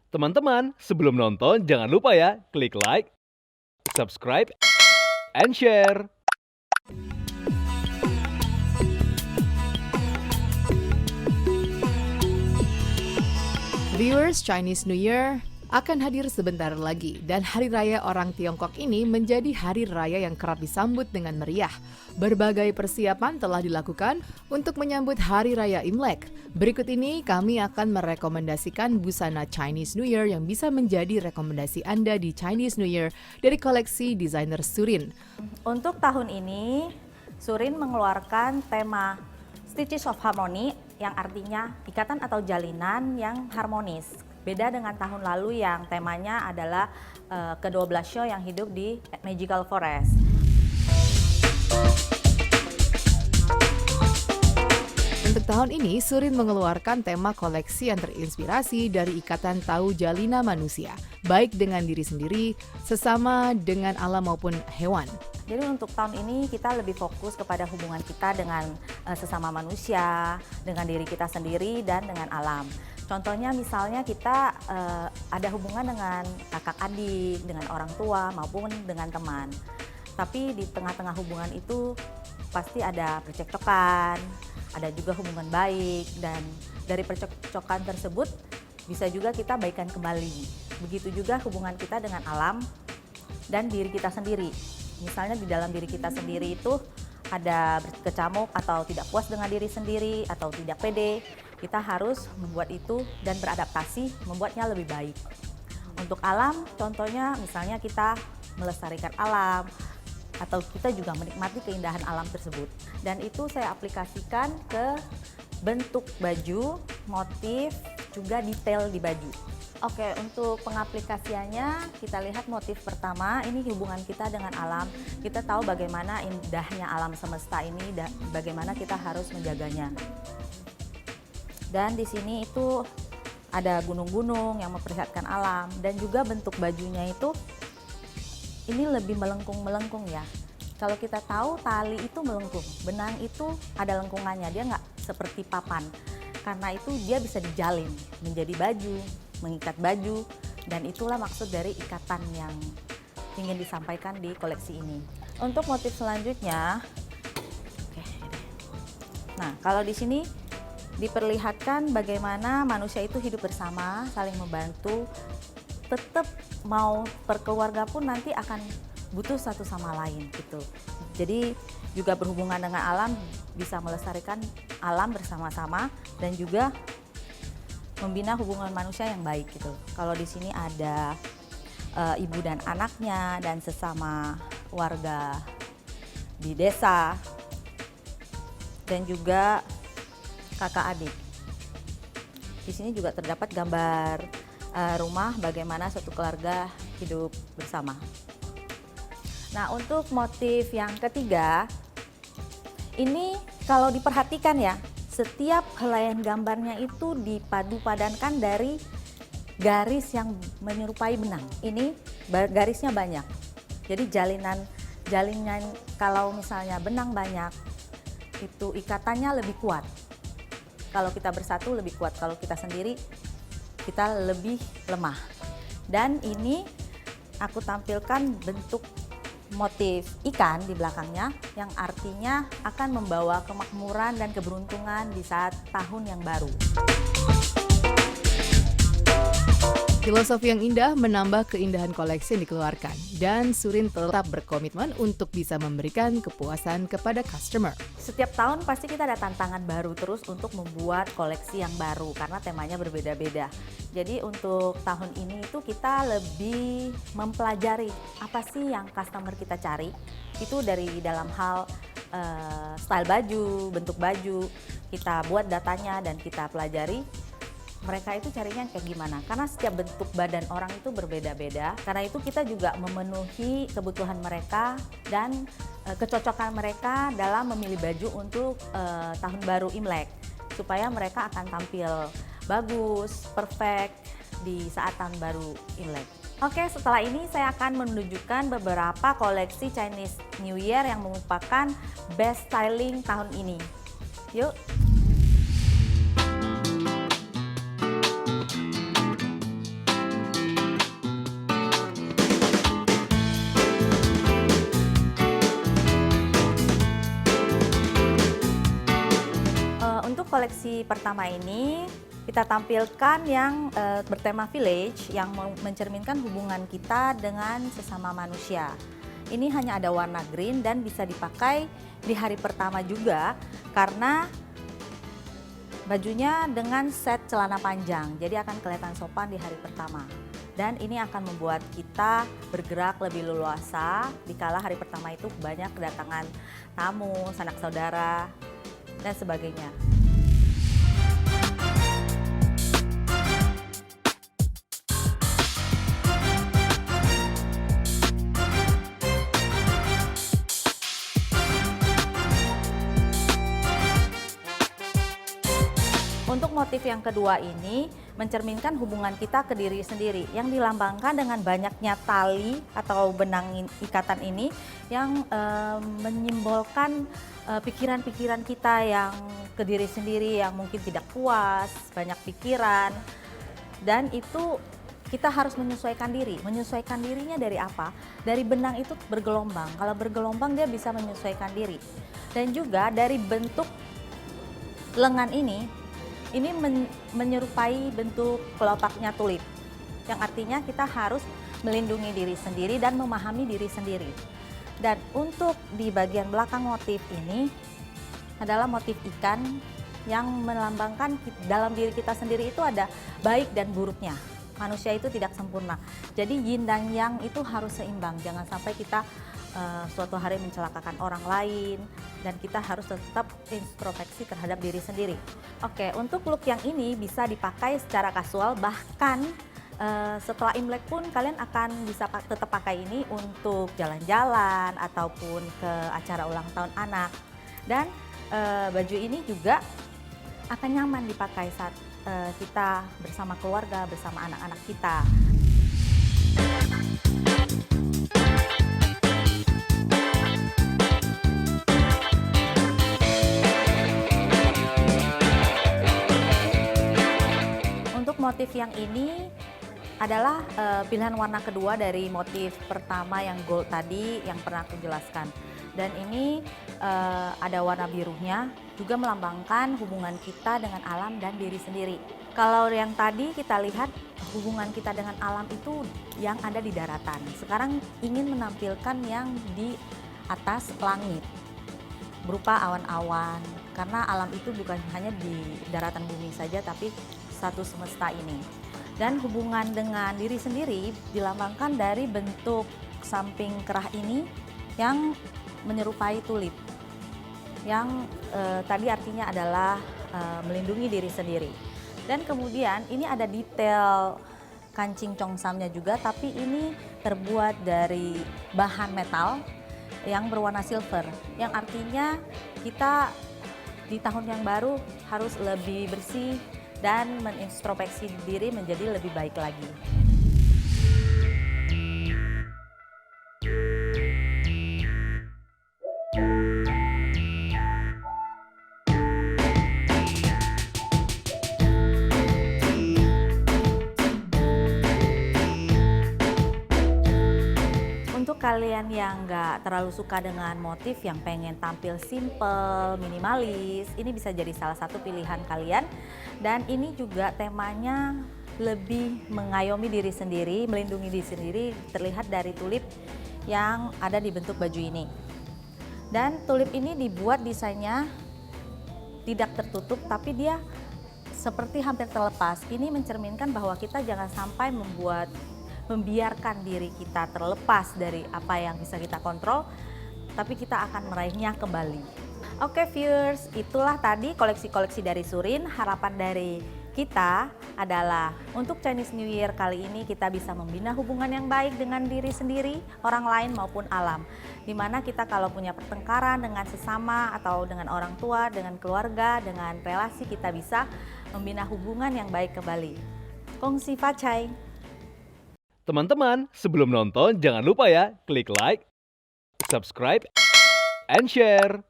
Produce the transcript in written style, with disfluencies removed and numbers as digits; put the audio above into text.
Teman-teman, sebelum nonton jangan lupa ya klik like, subscribe, and share. Viewers, Chinese New Year akan hadir sebentar lagi dan Hari Raya orang Tiongkok ini menjadi hari raya yang kerap disambut dengan meriah. Berbagai persiapan telah dilakukan untuk menyambut Hari Raya Imlek. Berikut ini kami akan merekomendasikan busana Chinese New Year yang bisa menjadi rekomendasi Anda di Chinese New Year dari koleksi desainer Surin. Untuk tahun ini, Surin mengeluarkan tema Stitches of Harmony yang artinya ikatan atau jalinan yang harmonis. Beda dengan tahun lalu yang temanya adalah ke-12 show yang hidup di Magical Forest. Untuk tahun ini, Surin mengeluarkan tema koleksi yang terinspirasi dari ikatan tauh jalina manusia, baik dengan diri sendiri, sesama dengan alam maupun hewan. Jadi untuk tahun ini kita lebih fokus kepada hubungan kita dengan sesama manusia, dengan diri kita sendiri, dan dengan alam. Contohnya misalnya kita ada hubungan dengan kakak adik, dengan orang tua, maupun dengan teman. Tapi di tengah-tengah hubungan itu pasti ada percekcokan, ada juga hubungan baik, dan dari percekcokan tersebut bisa juga kita baikan kembali. Begitu juga hubungan kita dengan alam dan diri kita sendiri. Misalnya di dalam diri kita sendiri itu ada berkecamuk atau tidak puas dengan diri sendiri atau tidak pede, kita harus membuat itu dan beradaptasi membuatnya lebih baik. Untuk alam, contohnya misalnya kita melestarikan alam atau kita juga menikmati keindahan alam tersebut. Dan itu saya aplikasikan ke bentuk baju, motif, juga detail di baju. Oke, untuk pengaplikasiannya kita lihat motif pertama, ini hubungan kita dengan alam. Kita tahu bagaimana indahnya alam semesta ini dan bagaimana kita harus menjaganya. Dan di sini itu ada gunung-gunung yang memperlihatkan alam dan juga bentuk bajunya itu ini lebih melengkung-melengkung ya. Kalau kita tahu tali itu melengkung, benang itu ada lengkungannya, dia nggak seperti papan. Karena itu dia bisa dijalin menjadi baju, mengikat baju, dan itulah maksud dari ikatan yang ingin disampaikan di koleksi ini. Untuk motif selanjutnya, nah kalau di sini diperlihatkan bagaimana manusia itu hidup bersama, saling membantu, tetap mau berkeluarga pun nanti akan butuh satu sama lain gitu. Jadi juga berhubungan dengan alam, bisa melestarikan alam bersama-sama dan juga membina hubungan manusia yang baik gitu. Kalau di sini ada ibu dan anaknya dan sesama warga di desa dan juga kakak adik. Di sini juga terdapat gambar rumah bagaimana suatu keluarga hidup bersama. Nah, untuk motif yang ketiga, ini kalau diperhatikan ya, setiap helaian gambarnya itu dipadu-padankan dari garis yang menyerupai benang. Ini garisnya banyak. Jadi jalinan kalau misalnya benang banyak, itu ikatannya lebih kuat. Kalau kita bersatu lebih kuat, kalau kita sendiri kita lebih lemah. Dan ini aku tampilkan bentuk motif ikan di belakangnya yang artinya akan membawa kemakmuran dan keberuntungan di saat tahun yang baru. Filosofi yang indah menambah keindahan koleksi yang dikeluarkan dan Surin tetap berkomitmen untuk bisa memberikan kepuasan kepada customer. Setiap tahun pasti kita ada tantangan baru terus untuk membuat koleksi yang baru karena temanya berbeda-beda. Jadi untuk tahun ini itu kita lebih mempelajari apa sih yang customer kita cari. Itu dari dalam hal style baju, bentuk baju, kita buat datanya dan kita pelajari. Mereka itu carinya kayak gimana, karena setiap bentuk badan orang itu berbeda-beda. Karena itu kita juga memenuhi kebutuhan mereka dan kecocokan mereka dalam memilih baju untuk tahun baru Imlek, supaya mereka akan tampil bagus, perfect di saat tahun baru Imlek. Oke, setelah ini saya akan menunjukkan beberapa koleksi Chinese New Year yang merupakan best styling tahun ini. Yuk! koleksi pertama ini kita tampilkan yang bertema village yang mencerminkan hubungan kita dengan sesama manusia. Ini hanya ada warna green dan bisa dipakai di hari pertama juga karena bajunya dengan set celana panjang, jadi akan kelihatan sopan di hari pertama. Dan ini akan membuat kita bergerak lebih leluasa dikala hari pertama itu banyak kedatangan tamu, sanak saudara, dan sebagainya. Untuk motif yang kedua ini mencerminkan hubungan kita ke diri sendiri yang dilambangkan dengan banyaknya tali atau benang ikatan ini yang menyimbolkan pikiran-pikiran kita yang ke diri sendiri yang mungkin tidak puas, banyak pikiran, dan itu kita harus menyesuaikan diri. Menyesuaikan dirinya dari apa? Dari benang itu bergelombang. Kalau bergelombang dia bisa menyesuaikan diri. Dan juga dari bentuk lengan ini menyerupai bentuk kelopaknya tulip, yang artinya kita harus melindungi diri sendiri dan memahami diri sendiri. Dan untuk di bagian belakang motif ini adalah motif ikan yang melambangkan dalam diri kita sendiri itu ada baik dan buruknya. Manusia itu tidak sempurna, jadi yin dan yang itu harus seimbang. Jangan sampai kita suatu hari mencelakakan orang lain, dan kita harus tetap introspeksi terhadap diri sendiri. Oke, untuk look yang ini bisa dipakai secara kasual, bahkan setelah Imlek pun kalian akan bisa tetap pakai ini untuk jalan-jalan ataupun ke acara ulang tahun anak. Dan baju ini juga akan nyaman dipakai saat kita bersama keluarga, bersama anak-anak kita. Motif yang ini adalah pilihan warna kedua dari motif pertama yang gold tadi yang pernah aku jelaskan. Dan ini ada warna birunya, juga melambangkan hubungan kita dengan alam dan diri sendiri. Kalau yang tadi kita lihat hubungan kita dengan alam itu yang ada di daratan. Sekarang ingin menampilkan yang di atas langit, berupa awan-awan. Karena alam itu bukan hanya di daratan bumi saja, tapi satu semesta ini. Dan hubungan dengan diri sendiri dilambangkan dari bentuk samping kerah ini yang menyerupai tulip, yang tadi artinya adalah melindungi diri sendiri. Dan kemudian ini ada detail kancing congsamnya juga, tapi ini terbuat dari bahan metal yang berwarna silver, yang artinya kita di tahun yang baru harus lebih bersih dan menintrospeksi diri menjadi lebih baik lagi. Untuk kalian yang nggak terlalu suka dengan motif, yang pengen tampil simple, minimalis, ini bisa jadi salah satu pilihan kalian. Dan ini juga temanya lebih mengayomi diri sendiri, melindungi diri sendiri, terlihat dari tulip yang ada di bentuk baju ini. Dan tulip ini dibuat desainnya tidak tertutup, tapi dia seperti hampir terlepas. Ini mencerminkan bahwa kita jangan sampai membiarkan diri kita terlepas dari apa yang bisa kita kontrol, tapi kita akan meraihnya kembali. Oke viewers, itulah tadi koleksi-koleksi dari Surin. Harapan dari kita adalah untuk Chinese New Year kali ini kita bisa membina hubungan yang baik dengan diri sendiri, orang lain maupun alam. Dimana kita kalau punya pertengkaran dengan sesama atau dengan orang tua, dengan keluarga, dengan relasi, kita bisa membina hubungan yang baik kembali. Kongsi Facai. Teman-teman, sebelum nonton jangan lupa ya klik like, subscribe, and share.